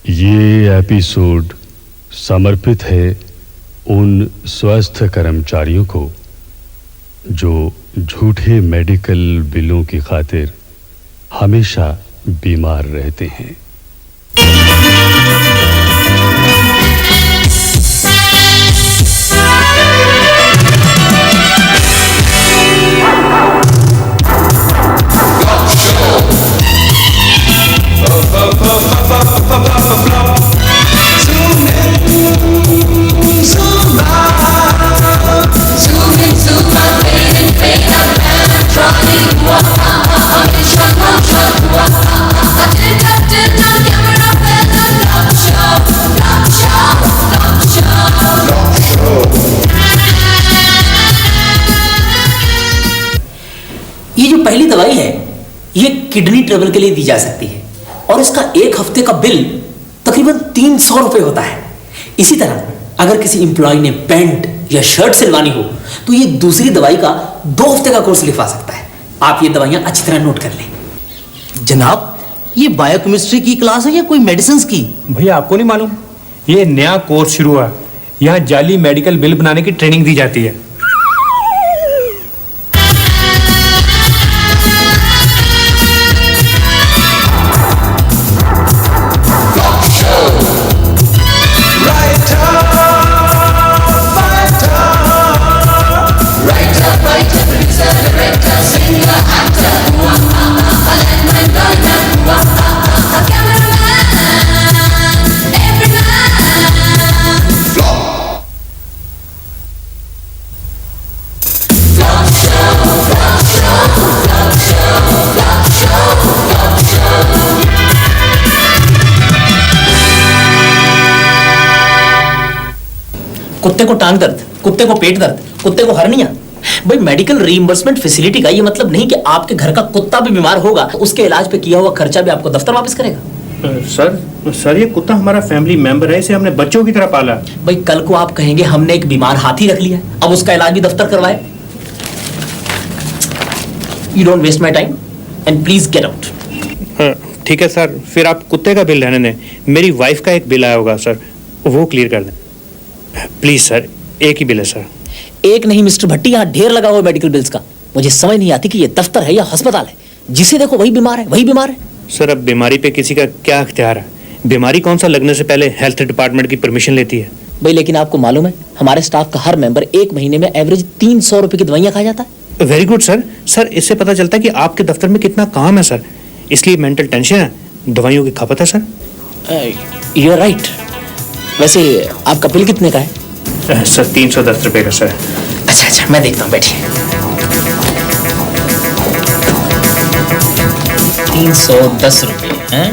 ये एपिसोड समर्पित है उन स्वास्थ्य कर्मचारियों को जो झूठे मेडिकल बिलों की खातिर हमेशा बीमार रहते हैं। ये जो पहली दवाई है ये किडनी ट्रबल के लिए दी जा सकती है और इसका 1 हफ्ते का बिल तकरीबन 300 रुपए होता है। इसी तरह अगर किसी एम्प्लॉय ने पैंट या शर्ट सिलवानी हो तो ये दूसरी दवाई का 2 हफ्ते का कोर्स लिखवा सकता है। आप ये दवाइयां अच्छी तरह नोट कर लें। जनाब, ये बायोकेमिस्ट्री की क्लास है या कोई मेडिसिन की? भैया आपको नहीं मालूम, ये नया कोर्स शुरू हुआ। यहाँ जाली मेडिकल बिल बनाने की ट्रेनिंग दी जाती है। कुत्ते को टांग दर्द, कुत्ते को पेट दर्द, कुत्ते को हर्निया। भाई मेडिकल रीइंबर्समेंट फैसिलिटी का ये मतलब नहीं कि आपके घर का कुत्ता भी बीमार होगा तो उसके इलाज पे किया हुआ खर्चा भी आपको दफ्तर वापस करेगा। सर ये कुत्ता हमारा फैमिली मेंबर है, इसे हमने बच्चों की तरह पाला। भाई कल को आप कहेंगे हमने एक बीमार हाथी रख लिया, अब उसका इलाज भी दफ्तर करवाए। You don't waste my time and please get out. ठीक है सर, फिर आप कुत्ते का बिल रहने दें। मेरी वाइफ का एक बिल आया होगा सर, वो क्लियर कर दें प्लीज सर। एक ही बिल है सर। एक नहीं मिस्टर भट्टी, यहाँ ढेर लगा हुआ मेडिकल बिल्स का। मुझे समझ नहीं आती कि ये दफ्तर है या अस्पताल है, जिसे देखो वही बीमार है वही बीमार है। सर अब बीमारी पे किसी का क्या अख्तियार है? बीमारी कौन सा लगने से पहले हेल्थ डिपार्टमेंट की परमिशन लेती है। भाई लेकिन आपको मालूम है हमारे स्टाफ का हर मेंबर 1 महीने में एवरेज 300 रुपए की दवाइयां खा जाता है। Very good sir. सर इससे पता चलता है कि आपके दफ्तर में कितना काम है सर, इसलिए मेंटल टेंशन है, दवाइयों की खपत है सर। You are right. वैसे आपका बिल कितने का है? सर 310 रुपए का सर। अच्छा मैं देखता हूँ, बैठिए। 310 रुपए हैं?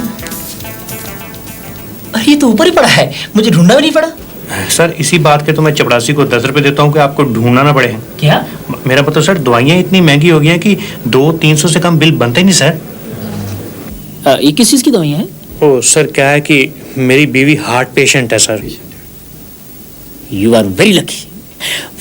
अरे ये तो ऊपर ही पड़ा है, मुझे ढूंढना भी नहीं पड़ा। सर इसी बात के तो मैं चपरासी को 10 रुपए देता हूँ कि आपको ढूंढना ना पड़े। क्या? मेरा मतलब सर दवाइयाँ इतनी महंगी हो गई हैं कि 200-300 से कम बिल बनते ही नहीं सर। ये किस चीज की दवाइयाँ हैं? ओ सर क्या है कि मेरी बीवी हार्ट पेशेंट है sir. You are very lucky,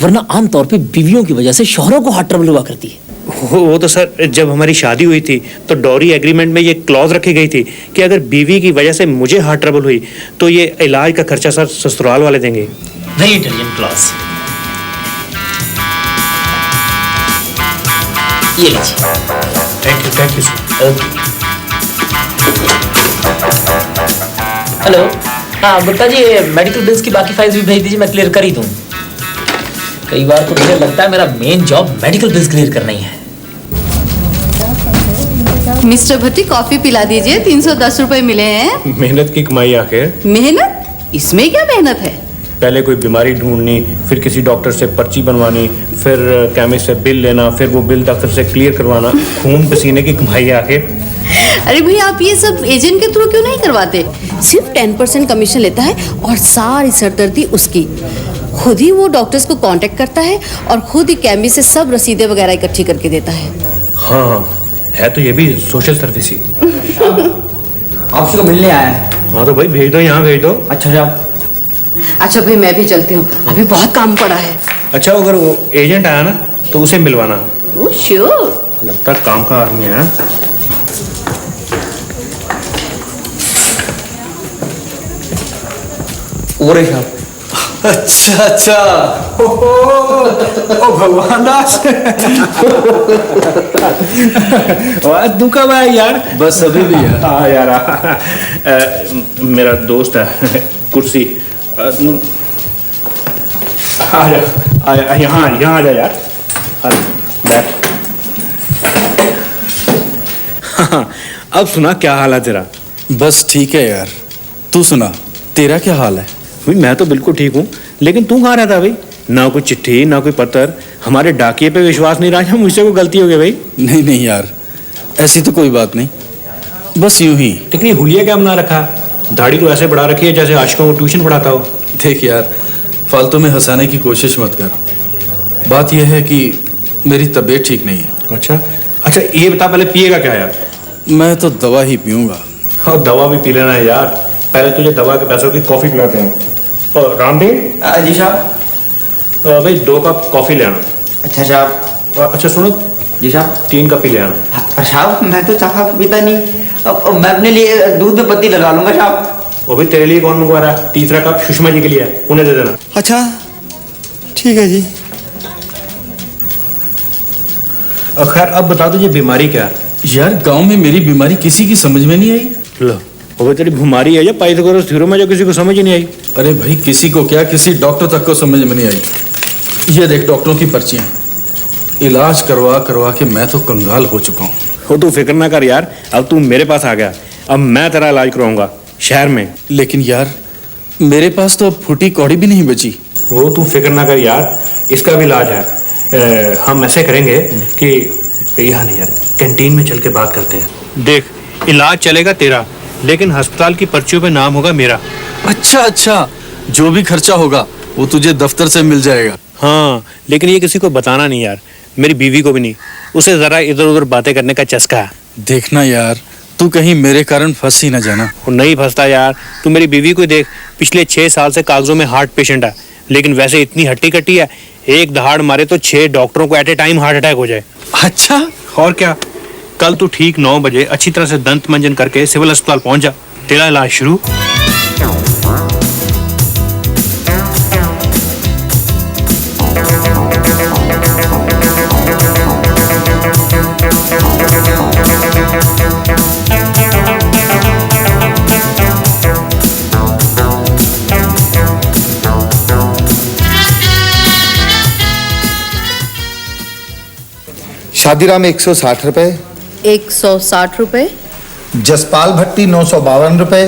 वरना आमतौर पे बीवियों की वजह से शौहरों को हार्ट ट्रबल हुआ करती है। वो तो सर जब हमारी शादी हुई थी तो डॉरी एग्रीमेंट में ये क्लॉज रखी गई थी कि अगर बीवी की वजह से मुझे हार्ट ट्रबल हुई तो ये इलाज का खर्चा सर ससुराल वाले देंगे। Very intelligent clause. ये लीजिए। Thank you sir. Okay. Hello, हाँ गुप्ता जी, मेडिकल बिल्स की बाकी फाइल्स भी भेज दीजिए, मैं क्लियर कर ही दूँ। कई बार तो मुझे लगता है मेरा main job medical bills clear करना ही है। मिस्टर भट्टी कॉफी पिला दीजिए, 310 रुपए मिले हैं। मेहनत की कमाई आखिर। मेहनत? इसमें क्या मेहनत है? पहले कोई बीमारी ढूंढनी, फिर किसी डॉक्टर से पर्ची बनवानी, फिर केमिस्ट से बिल लेना, फिर वो बिल दफ्तर से क्लियर करवाना। खून पसीने की कमाई है आखिर। अरे भैया आप ये सब एजेंट के थ्रू क्यों नहीं करवाते? सिर्फ 10% कमीशन लेता है और सारी सरदर्दी उसकी। खुद ही वो डॉक्टर्स को कांटेक्ट करता है और खुद ही कैम्बी से सब रसीदें वगैरह इकट्ठी करके देता है। हाँ है तो ये भी सोशल सर्विस ही। आपसे को मिलने आया है। हाँ तो भाई भेज दो, यहाँ भेज दो। अच्छा भाई मैं भी चलती हूँ, अभी बहुत काम पड़ा है। अच्छा अगर वो एजेंट आया ना तो उसे मिलवाना। Oh sure. लगता है काम का आदमी है। और साहब। अच्छा अच्छा, ओ भगवान दास। तू कब आया यार? बस अभी भी है। हाँ यार, मेरा दोस्त है। कुर्सी आ जा, यहाँ आ जा यार। बैठ। अब सुना, क्या हाल है तेरा? बस ठीक है यार, तू सुना, तेरा क्या हाल है? भाई मैं तो बिल्कुल ठीक हूँ, लेकिन तू कहाँ रहता भाई? ना कोई चिट्ठी, ना कोई पत्र। हमारे डाकिए पे विश्वास नहीं रहा, मुझसे कोई गलती हो गई भाई? नहीं नहीं यार, ऐसी तो कोई बात नहीं, बस यूं ही। लेकिन ये हुलिया क्या बना रखा? दाढ़ी तो ऐसे बढ़ा रखी है जैसे आशिकों को ट्यूशन पढ़ाता हो। देख यार, फालतू में हंसाने की कोशिश मत कर। बात यह है कि मेरी तबीयत ठीक नहीं है। अच्छा ये बता, पहले पिएगा क्या यार? मैं तो दवा ही पीऊंगा। और दवा भी पी लेना है यार। पहले तुझे दवा के पैसों की कॉफी पिलाते हैं। और रामदेव जी साहब। भाई 2 कप कॉफी ले आना। अच्छा साहब। अच्छा सुनो जी साहब। 3 कप ही ले आना। पर साहब मैं तो चाखा पीता नहीं, मैं अपने लिए दूध में पत्ती लगा लूंगा साहब। वो भी तेरे लिए कौन मंगवा रहा है? 3रा कप सुषमा जी के लिए है, उन्हें दे देना। अच्छा ठीक है जी। खैर अब बता तुझे बीमारी क्या है? यार गांव में मेरी बीमारी किसी की समझ में नहीं आई। लो, वो तेरी बीमारी है या पाइथागोरस थ्योरम में जो किसी को समझ ही नहीं आई? अरे भाई, किसी को क्या, किसी डॉक्टर तक को समझ में नहीं आई। ये देख डॉक्टरों की पर्चियां, इलाज करवा करवा के मैं तो कंगाल हो चुका हूँ। हो तू फिक्र ना कर यार, अब तू मेरे पास आ गया, अब मैं तेरा इलाज कराऊंगा शहर में। लेकिन यार मेरे पास तो फूटी कौड़ी भी नहीं बची। वो तू फिक्र ना कर यार, इसका भी इलाज है। हम ऐसे करेंगे कि यहाँ नहीं यार, कैंटीन में चल के बात करते हैं। देख, इलाज चलेगा तेरा, लेकिन अस्पताल की पर्चियों पे नाम होगा मेरा। अच्छा अच्छा, जो भी खर्चा होगा वो तुझे दफ्तर से मिल जाएगा। हाँ, लेकिन ये किसी को बताना नहीं यार, मेरी बीवी को भी नहीं। उसे जरा इधर उधर बातें करने का चस्का है। देखना यार, तू कहीं मेरे कारण फंस ही ना जाना। वो नहीं फंसता यार, तू मेरी बीवी को देख, पिछले 6 साल से कागजों में हार्ट पेशेंट है, लेकिन वैसे इतनी हट्टी कट्टी है, एक दहाड़ मारे तो 6 डॉक्टरों को at a time heart attack हो जाए। अच्छा, और क्या, कल तू ठीक 9 बजे अच्छी तरह से दंत मंजन करके सिविल अस्पताल पहुंच जा, तेरा इलाज शुरू। शादीराम 160 रुपए, 160 रुपए। जसपाल भट्टी 952 रुपए।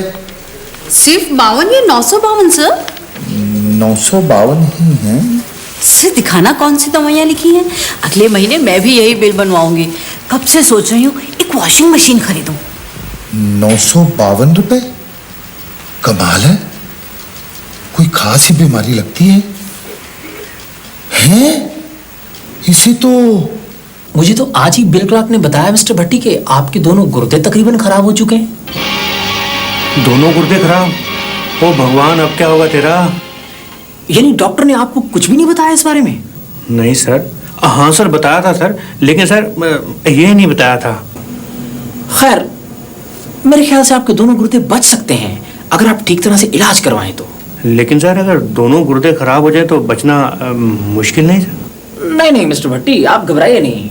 सिर्फ 52 या 952 सर? 952 ही है। सर दिखाना कौन सी दवाइयाँ लिखी हैं। अगले महीने मैं भी यही बिल बनवाऊंगी। कब से सोच रही हूँ एक वॉशिंग मशीन खरीदूं। 952 रुपए, कमाल है। कोई खास ही बीमारी लगती है। हैं? इसे तो मुझे तो आज ही बिल क्लार्क ने बताया मिस्टर भट्टी के आपके दोनों गुर्दे तकरीबन खराब हो चुके हैं। दोनों गुर्दे खराब? ओ भगवान, अब क्या होगा तेरा? यानी डॉक्टर ने आपको कुछ भी नहीं बताया इस बारे में? नहीं सर। हाँ सर, बताया था सर, लेकिन सर ये नहीं बताया था। खैर, मेरे ख्याल से आपके दोनों गुर्दे बच सकते हैं अगर आप ठीक तरह से इलाज करवाएं तो। लेकिन सर अगर दोनों गुर्दे खराब हो जाए तो बचना मुश्किल नहीं सर? नहीं मिस्टर भट्टी, आप घबराइए नहीं।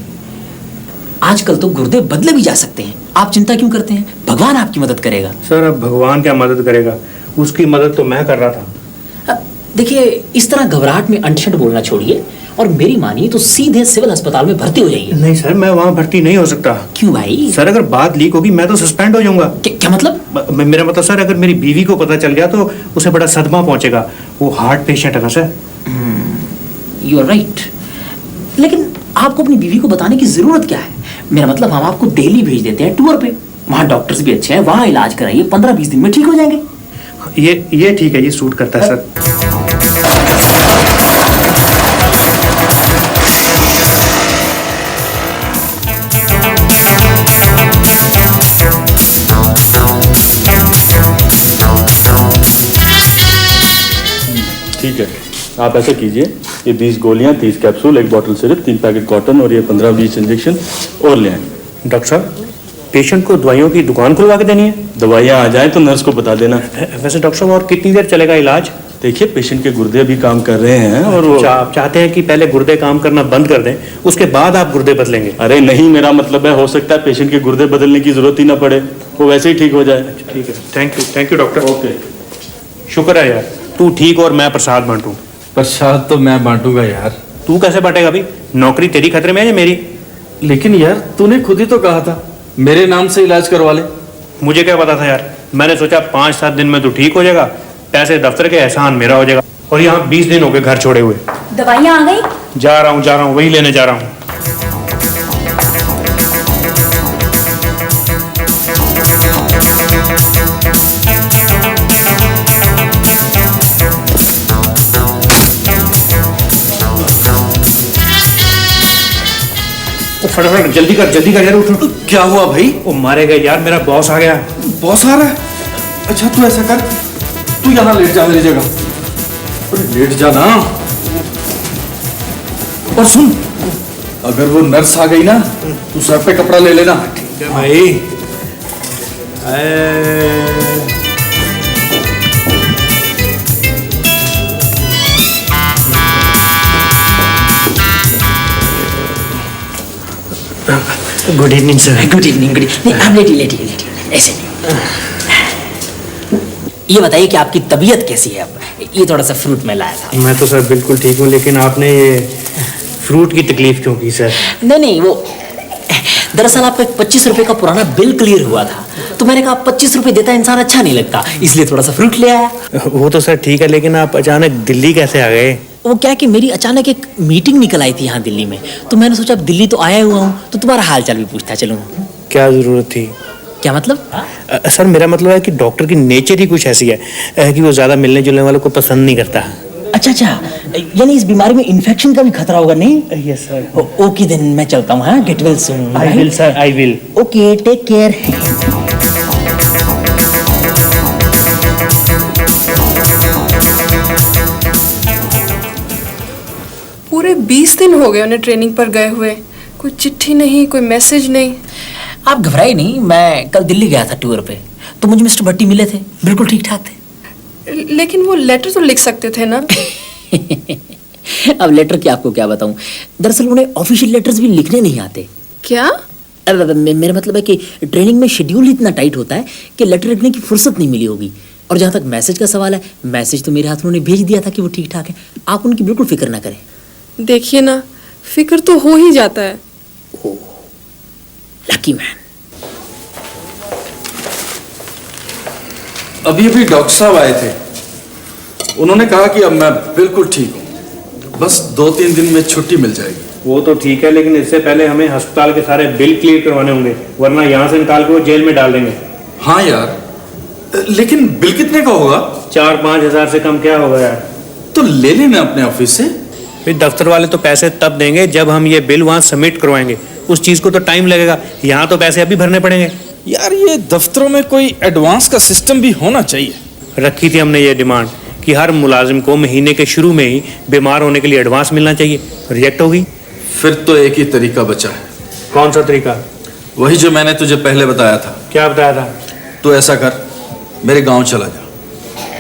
आजकल तो गुर्दे बदले भी जा सकते हैं, आप चिंता क्यों करते हैं? भगवान आपकी मदद करेगा। सर अब भगवान क्या मदद करेगा, उसकी मदद तो मैं कर रहा था। देखिए, इस तरह घबराहट में अंटशट बोलना छोड़िए और मेरी मानिए तो सीधे सिविल अस्पताल में भर्ती हो जाइए। नहीं सर, मैं वहाँ भर्ती नहीं हो सकता। क्यों भाई? सर अगर बात लीक होगी मैं तो सस्पेंड हो जाऊंगा। क्या मतलब? मेरा मतलब सर, अगर मेरी बीवी को पता चल गया तो उसे बड़ा सदमा पहुंचेगा। वो हार्ट पेशेंट है ना सर। यू आर राइट, लेकिन आपको अपनी बीवी को बताने की जरूरत क्या है? मेरा मतलब, हम आपको दिल्ली भेज देते हैं टूर पे, वहाँ डॉक्टर्स भी अच्छे हैं, वहाँ इलाज कराइए, 15-20 दिन में ठीक हो जाएंगे। ये ठीक है, ये सूट करता है सर। ठीक है, आप ऐसा कीजिए, ये 20 गोलियां, 30 capsule, 1 bottle syrup, 3 packet cotton और ये 15-20 इंजेक्शन और ले आए। डॉक्टर साहब, पेशेंट को दवाइयों की दुकान खुलवा के देनी है? दवाइयाँ आ जाए तो नर्स को बता देना। वैसे डॉक्टर साहब, और कितनी देर चलेगा इलाज? देखिए पेशेंट के गुर्दे भी काम कर रहे हैं और वो आप चाहते हैं कि पहले गुर्दे काम करना बंद कर दें, उसके बाद आप गुर्दे बदलेंगे? अरे नहीं, मेरा मतलब है हो सकता है पेशेंट के गुर्दे बदलने की जरूरत ही ना पड़े, वो वैसे ही ठीक हो जाए। ठीक है, थैंक यू डॉक्टर। ओके। शुक्र है यार, तू ठीक और मैं प्रसाद बांटूं। प्रसाद तो मैं बांटूंगा यार। तू कैसे बांटेगा भाई? नौकरी तेरी खतरे में है या मेरी? लेकिन यार तूने खुद ही तो कहा था मेरे नाम से इलाज करवा ले। मुझे क्या पता था यार, मैंने सोचा 5-7 दिन में तू ठीक हो जाएगा, पैसे दफ्तर के एहसान मेरा हो जाएगा। और यहाँ 20 दिन हो गए घर छोड़े हुए। दवाइयाँ आ गई? जा रहा हूँ, वही लेने जा रहा हूँ। फटाफट जल्दी कर यार, उठ। क्या हुआ भाई? वो मारेगा यार, मेरा बॉस आ गया। बॉस आ रहा है? अच्छा तू ऐसा कर, तू यहाँ लेट जा मेरी जगह। अरे लेट जा ना। और सुन, अगर वो नर्स आ गई ना तू सर पे कपड़ा ले लेना। ठीक है भाई। Good evening sir. Good evening. नहीं आप लेटिए ऐसे नहीं। ये बताइए कि आपकी तबीयत कैसी है? अब ये थोड़ा सा फ्रूट मैं लाया था। मैं तो सर बिल्कुल ठीक हूँ, लेकिन आपने ये फ्रूट की तकलीफ क्यों की सर? नहीं वो दरअसल आपका 25 रुपए का पुराना बिल क्लियर हुआ था, तो मैंने कहा 25 रुपए देता इंसान अच्छा नहीं लगता, इसलिए थोड़ा सा फ्रूट ले आया। वो तो सर ठीक है, लेकिन आप अचानक दिल्ली कैसे आ गए? वो क्या कि मेरी अचानक एक मीटिंग निकल आई थी यहाँ दिल्ली में, तो मैंने सोचा अब दिल्ली तो आया हुआ हूँ तो तुम्हारा हाल चाल भी पूछता चलूँ। क्या जरूरत थी? क्या मतलब? सर मेरा मतलब है कि डॉक्टर की नेचर ही कुछ ऐसी है कि वो ज्यादा मिलने जुलने वालों को पसंद नहीं करता। अच्छा, यानी इस बीमारी में इन्फेक्शन का भी खतरा होगा? नहीं। Yes sir. ओके देन मैं चलता हूँ। हाँ, get well soon. I will sir, I will. Okay, take care. पूरे 20 दिन हो गए उन्हें ट्रेनिंग पर गए हुए, कोई चिट्ठी नहीं, कोई मैसेज नहीं। आप घबराइए नहीं, मैं कल दिल्ली गया था टूर पे, तो मुझे मिस्टर भट्टी मिले थे, बिल्कुल ठीक ठाक थे। लेकिन वो लेटर तो लिख सकते थे ना। अब लेटर की आपको क्या बताऊं, दरअसल उन्हें ऑफिशियल लेटर्स भी लिखने नहीं आते। क्या? मेरा मतलब है कि ट्रेनिंग में शेड्यूल इतना टाइट होता है कि लेटर लिखने की फुर्सत नहीं मिली होगी। और जहाँ तक मैसेज का सवाल है, मैसेज तो मेरे हाथ में उन्होंने भेज दिया था कि वो ठीक ठाक है, आप उनकी बिल्कुल फिक्र ना करें। देखिए ना, फिक्र तो हो ही जाता है। Lucky man. अभी डॉक्टर साहब आए थे, उन्होंने कहा कि अब मैं बिल्कुल ठीक हूँ, बस 2-3 दिन में छुट्टी मिल जाएगी। वो तो ठीक है, लेकिन इससे पहले हमें अस्पताल के सारे बिल क्लियर करवाने होंगे, वरना यहाँ से निकाल के वो जेल में डाल देंगे। हाँ यार, लेकिन बिल कितने का होगा? 4-5 हजार से कम क्या होगा यार? तो ले लेना अपने ऑफिस से। फिर दफ्तर वाले तो पैसे तब देंगे जब हम ये बिल वहाँ सबमिट करवाएंगे, उस चीज को तो टाइम लगेगा, यहाँ तो पैसे अभी भरने पड़ेंगे। यार ये दफ्तरों में कोई एडवांस का सिस्टम भी होना चाहिए। रखी थी हमने ये डिमांड कि हर मुलाजिम को महीने के शुरू में ही बीमार होने के लिए एडवांस मिलना चाहिए, रिजेक्ट हो गई। फिर तो एक ही तरीका बचा है। कौन सा तरीका? वही जो मैंने तुझे पहले बताया था। क्या बताया था? तो ऐसा कर, मेरे गांव चला जा,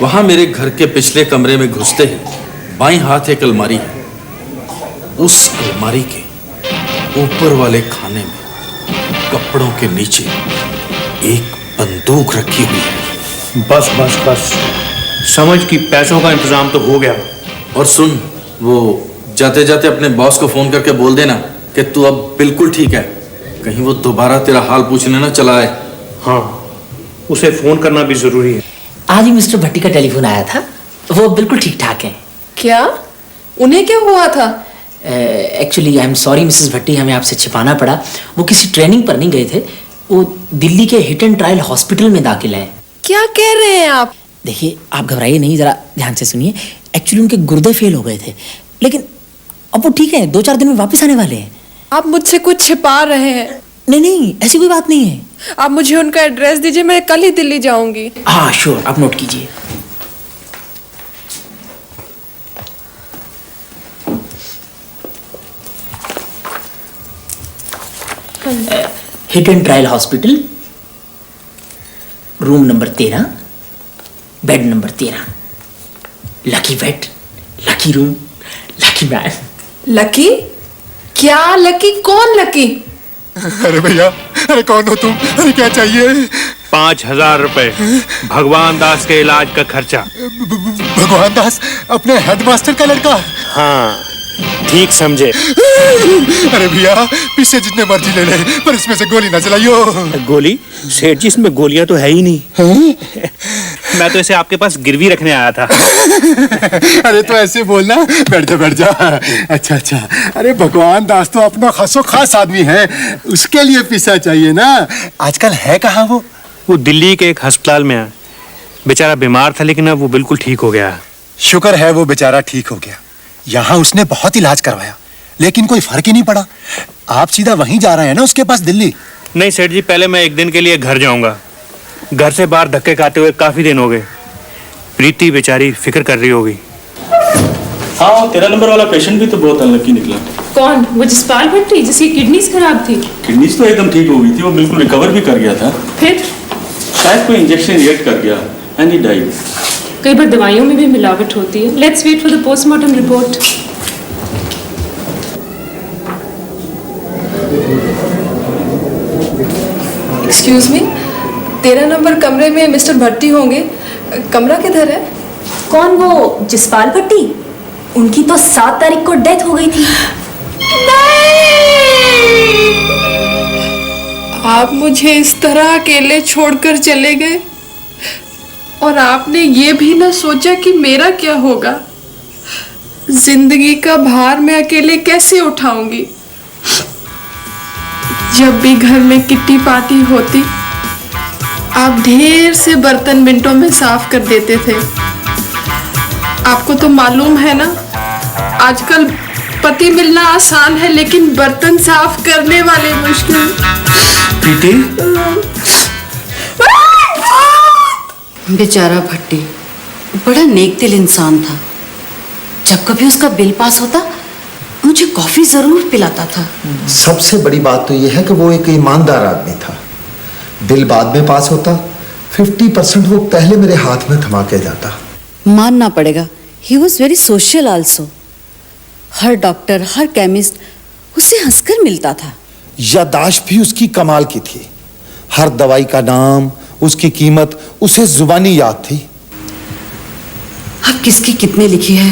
वहां मेरे घर के पिछले कमरे में घुसते ही बाईं हाथ एक अलमारी है, उस अलमारी के ऊपर वाले खाने में कपड़ों के नीचे एक बंदूक रखी हुई है। बस बस बस, समझ कि पैसों का इंतजाम तो हो गया। और सुन, वो जाते जाते अपने बॉस को फोन करके बोल देना कि तू अब बिल्कुल ठीक है, कहीं वो दोबारा तेरा हाल पूछने ना चला आए। हाँ, उसे फोन करना भी जरूरी है। आज ही मिस्टर भट्टी का टेलीफोन आया था, वो बिल्कुल ठीक ठाक हैं। क्या? उन्हें क्या हुआ था? Actually I am sorry Mrs Bhatti, हमें आपसे छिपाना पड़ा। वो किसी ट्रेनिंग पर नहीं गए थे, वो दिल्ली के हिट एंड ट्रायल हॉस्पिटल में दाखिल हैं। क्या कह रहे हैं आप? देखिए आप घबराइए नहीं, जरा ध्यान से सुनिए। एक्चुअली उनके गुर्दे फेल हो गए थे, लेकिन अब वो ठीक है, 2-4 दिन में वापस आने वाले हैं। आप मुझसे कुछ छिपा रहे हैं? नहीं, ऐसी कोई बात नहीं है। आप मुझे उनका एड्रेस दीजिए, मैं कल ही दिल्ली जाऊंगी। हाँ श्योर, आप नोट कीजिए। Hit and trial hospital, room number 13, bed number 13। Lucky bed, lucky room, lucky man. Lucky? क्या लकी? कौन लकी? अरे भैया, अरे कौन हो तुम? अरे क्या चाहिए? 5,000 रुपए भगवान दास के इलाज का खर्चा। भगवान दास अपने हेडमास्टर का लड़का? हाँ, ठीक समझे। अरे भैया, पीछे जितने मर्जी ले ले, पर इसमें से गोली ना चलाइयो। गोली? सेठ जी, इसमें गोलियां तो है ही नहीं। मैं तो इसे आपके पास गिरवी रखने आया था। अरे तो ऐसे बोलना, बैठ जा बैठ जा। अच्छा अच्छा, अरे भगवान दास तो अपना खासो खास आदमी है, उसके लिए पैसा चाहिए ना। आजकल है कहाँ वो? वो दिल्ली के एक अस्पताल में है। बेचारा बीमार था, लेकिन अब वो बिल्कुल ठीक हो गया। शुक्र है वो बेचारा ठीक हो गया। यहाँ उसने बहुत इलाज करवाया, लेकिन कोई फर्क ही नहीं पड़ा। आप सीधा वहीं जा रहे हैं ना उसके पास, दिल्ली? नहीं सेठ जी, पहले मैं एक दिन के लिए घर जाऊंगा। घर से बाहर धक्के खाते हुए काफी दिन हो गए। प्रीति बेचारी फिक्र कर रही होगी। हाँ, 13 नंबर वाला पेशेंट भी तो बहुत अनलकी निकला। कौन? वो जसपाल भट्टी जिसकी किडनीज खराब थी? किडनीज तो एकदम ठीक हो गई थी, वो बिल्कुल रिकवर भी कर गया था। फिर शायद कोई इंजेक्शन रिएक्ट कर गया एंड ही डाइड। कई बार दवाइयों में भी मिलावट होती है। Let's wait for the postmortem report. Excuse me, 13 number कमरे में मिस्टर भट्टी होंगे। कमरा किधर है? कौन? वो जसपाल भट्टी? उनकी तो 7 तारीख को डेथ हो गई थी। आप मुझे इस तरह अकेले छोड़कर चले गए, और आपने ये भी ना सोचा कि मेरा क्या होगा। जिंदगी का भार मैं अकेले कैसे उठाऊंगी? जब भी घर में किट्टी पार्टी होती, आप ढेर से बर्तन मिनटों में साफ कर देते थे। आपको तो मालूम है ना, आजकल पति मिलना आसान है, लेकिन बर्तन साफ करने वाले मुश्किल। प्रीति, बेचारा भट्टी बड़ा नेक दिल इंसान था। जब कभी उसका बिल पास होता, मुझे कॉफी जरूर पिलाता था। सबसे बड़ी बात तो यह है कि वो एक ईमानदार आदमी था। बिल बाद में पास होता, 50% वो पहले मेरे हाथ में थमा के जाता। मानना पड़ेगा, he was very social also. Her doctor, her chemist उससे हंसकर मिलता था। यादाश्त भी उसकी कमाल की थी। हर दवाई का नाम, उसकी कीमत उसे जुबानी याद थी। अब किसकी कितने लिखी है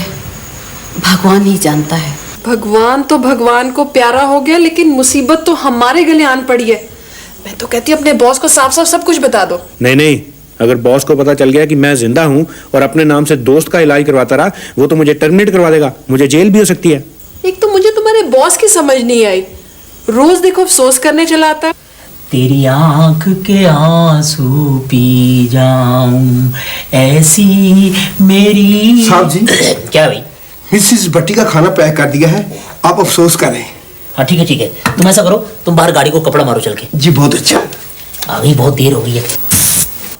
भगवान ही जानता है। भगवान तो भगवान को प्यारा हो गया, लेकिन मुसीबत तो हमारे गले आन पड़ी है। मैं तो कहती अपने बॉस को साफ साफ सब कुछ बता दो। नहीं नहीं, अगर बॉस को पता चल गया कि मैं जिंदा हूं और अपने नाम से दोस्त का इलाज करवाता रहा, वो तो मुझे टर्मिनेट करवा देगा। मुझे जेल भी हो सकती है। एक तो मुझे तुम्हारे बॉस की समझ नहीं आई, रोज देखो अफसोस करने चला आता है। तेरी आंख के आंसू पी जाऊं, ऐसी मेरी। साहब जी। क्या भाई? मिसिस भट्टी का खाना पैक कर दिया है, आप अफसोस करें। हाँ ठीक है ठीक है, तुम ऐसा करो, तुम बाहर गाड़ी को कपड़ा मारो चल के। जी बहुत अच्छा। अभी बहुत देर हो गई है।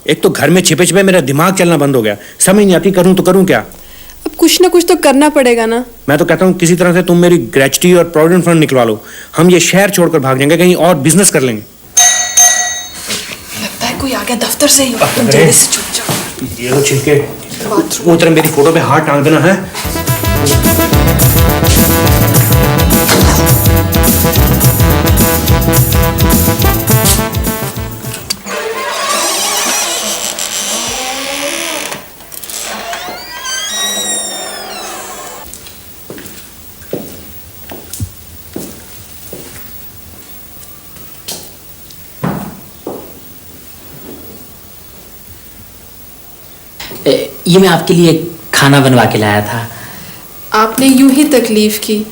एक तो घर में छिपे छिपे मेरा दिमाग चलना बंद हो गया। समझ नहीं आती करूं तो करूं क्या। अब कुछ ना कुछ तो करना पड़ेगा ना। मैं तो कहता हूँ किसी तरह से तुम मेरी ग्रेचुटी और प्रोविडेंट फंड निकलवा लो। हम ये शहर छोड़कर भाग जाएंगे, कहीं और बिजनेस कर लेंगे। लगता है कोई आ गया दफ्तर से ही। जल्दी से छुप जाओ। ये लो छिलके, वो तरह मेरी फोटो पे हाथ टांग देना है। ये मैं आपके लिए खाना बनवा के लाया था। आपने यूं ही तकलीफ की।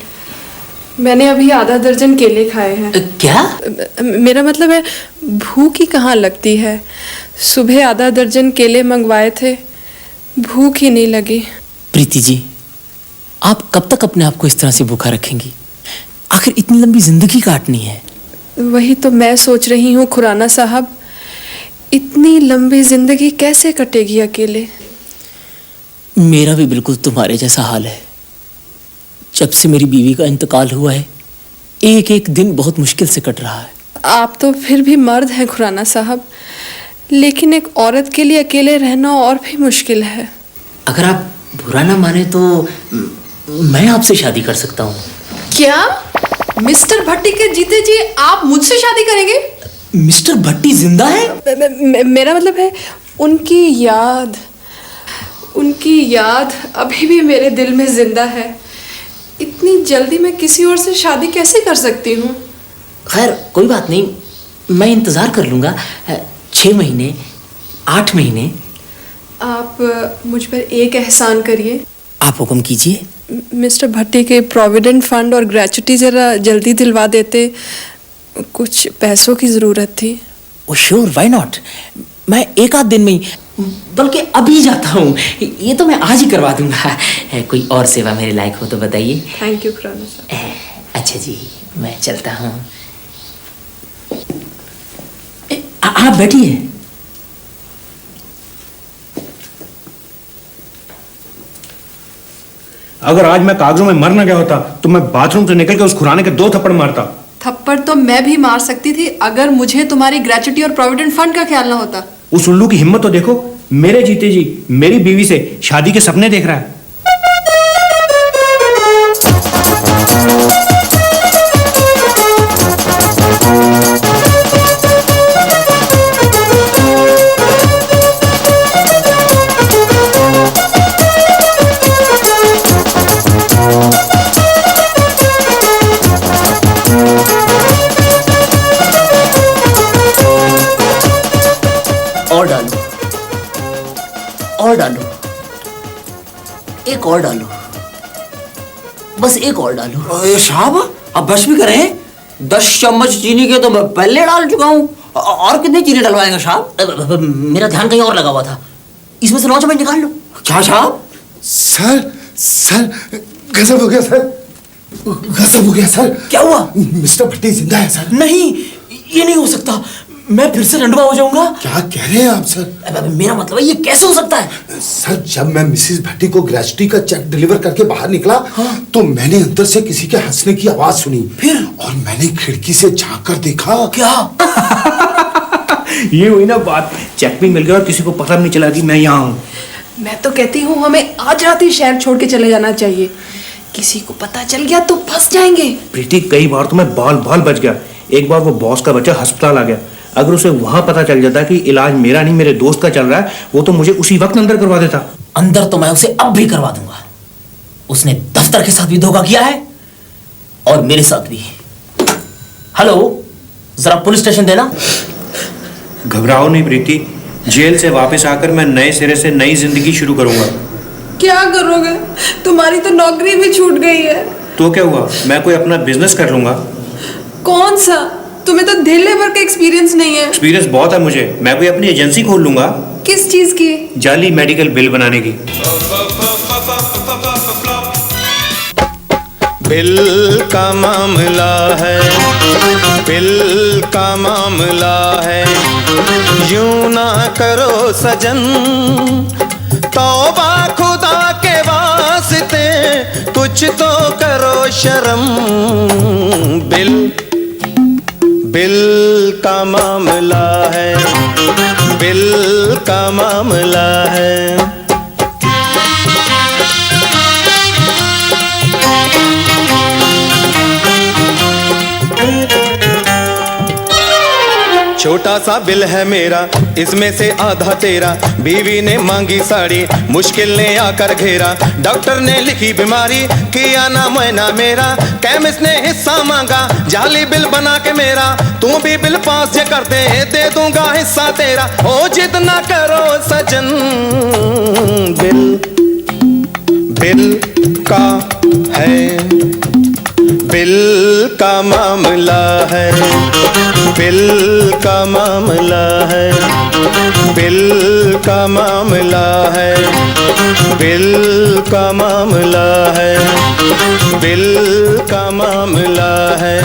मैंने अभी आधा दर्जन केले खाए हैं। क्या? मेरा मतलब है, भूख ही कहाँ लगती है। सुबह आधा दर्जन केले मंगवाए थे, भूख ही नहीं लगी। प्रीति जी, आप कब तक अपने आप को इस तरह से भूखा रखेंगी? आखिर इतनी लंबी जिंदगी काटनी है। वही तो मैं सोच रही हूँ खुराना साहब, इतनी लंबी जिंदगी कैसे कटेगी अकेले। मेरा भी बिल्कुल तुम्हारे जैसा हाल है। जब से मेरी बीवी का इंतकाल हुआ है, एक एक दिन बहुत मुश्किल से कट रहा है। आप तो फिर भी मर्द हैं खुराना साहब, लेकिन एक औरत के लिए अकेले रहना और भी मुश्किल है। अगर आप बुरा ना माने तो मैं आपसे शादी कर सकता हूँ। क्या मिस्टर भट्टी के जीते जी आप मुझसे शादी करेंगे? मिस्टर भट्टी जिंदा है? मेरा मतलब है उनकी याद अभी भी मेरे दिल में जिंदा है। इतनी जल्दी मैं किसी और से शादी कैसे कर सकती हूँ? खैर कोई बात नहीं, मैं इंतजार कर लूंगा। 6 महीने, 8 महीने। आप मुझ पर एक एहसान करिए। आप हुक्म कीजिए। मिस्टर भट्टी के प्रोविडेंट फंड और ग्रेचुटी जरा जल्दी दिलवा देते, कुछ पैसों की जरूरत थी। ओ श्योर, व्हाई नॉट। मैं एक आध दिन में ही, बल्कि अभी जाता हूँ। ये तो मैं आज ही करवा दूंगा। कोई और सेवा मेरे लायक हो तो बताइए। थैंक यू खुराना साहब। अच्छा जी, मैं चलता हूँ। आप बैठिए। अगर आज मैं कागजों में मर न गया होता तो मैं बाथरूम से निकल के उस खुराने के 2 थप्पड़ मारता। थप्पड़ तो मैं भी मार सकती थी अगर मुझे तुम्हारी ग्रेचुटी और प्रोविडेंट फंड का ख्याल ना होता। उस उल्लू की हिम्मत तो देखो, मेरे जीते जी मेरी बीवी से शादी के सपने देख रहा है। और डालो, और डालो, एक और डालो, बस एक और डालो। साहब अब बस भी करें। 10 चम्मच चीनी के तो मैं पहले डाल चुका हूँ, और कितनी चीनी डलवाएंगे साहब? मेरा ध्यान कहीं और लगा हुआ था। इसमें से 9 चम्मच निकाल लो। क्या साहब? सर गजब हो गया सर, गजब हो गया सर। क्या हुआ? मिस्टर भट्टी जिंदा है सर। नहीं, ये नहीं हो सकता। मैं फिर से रंडवा हो जाऊंगा। क्या कह रहे हैं आप सर? मेरा मतलब है, ये कैसे हो सकता है? सर जब मैं मिसेस भट्टी को ग्रेचुटी का चेक डिलीवर करके बाहर निकला, तो मैंने अंदर से किसी के हंसने की आवाज सुनी। फिर? और मैंने खिड़की से झांक कर देखा। क्या? ये हुई ना बात, चेक भी मिल गया और किसी को पता नहीं चला कि मैं यहाँ हूँ। मैं तो कहती हूँ हमें आज रात ही शहर छोड़ के चले जाना चाहिए। किसी को पता चल गया तो फंस जाएंगे। प्रीति, कई बार तो मैं बाल बच गया। एक बार वो बॉस का बच्चा अस्पताल आ गया, अगर उसे वहां पता चल जाता कि इलाज मेरा नहीं मेरे दोस्त का चल रहा है, वो तो मुझे उसी वक्त अंदर करवा देता। अंदर तो मैं उसे अब भी करवा दूंगा। उसने दफ्तर के साथ भी धोखा किया है और मेरे साथ भी। हेलो, जरा पुलिस स्टेशन देना। घबराओ नहीं प्रीति, जेल से वापस आकर मैं नए सिरे से नई जिंदगी शुरू करूंगा। क्या करोगे? तुम्हारी तो नौकरी भी छूट गई है। तो क्या हुआ, मैं कोई अपना बिजनेस कर लूंगा। कौन सा? तुम्हें तो धेले भर का एक्सपीरियंस नहीं है। एक्सपीरियंस बहुत है मुझे, मैं कोई अपनी एजेंसी खोल लूंगा। किस चीज की? जाली मेडिकल बिल बनाने की। बिल का मामला है, बिल का मामला है, यूं ना करो सजन, तौबा खुदा के वास्ते, कुछ तो करो शर्म। बिल का मामला है, बिल का मामला है। छोटा सा बिल है मेरा, इसमें से आधा तेरा, बीवी ने मांगी साड़ी, मुश्किल ने आकर घेरा, डॉक्टर ने लिखी बीमारी, किया ना मुआयना मेरा, केमिस्ट ने हिस्सा मांगा, जाली बिल बना के मेरा, तू भी बिल पास जे कर दे दूंगा हिस्सा तेरा, ओ जिद ना करो सजन। बिल का है, बिल का मामला है, बिल का मामला है, बिल का मामला है, बिल का मामला है, बिल का मामला है।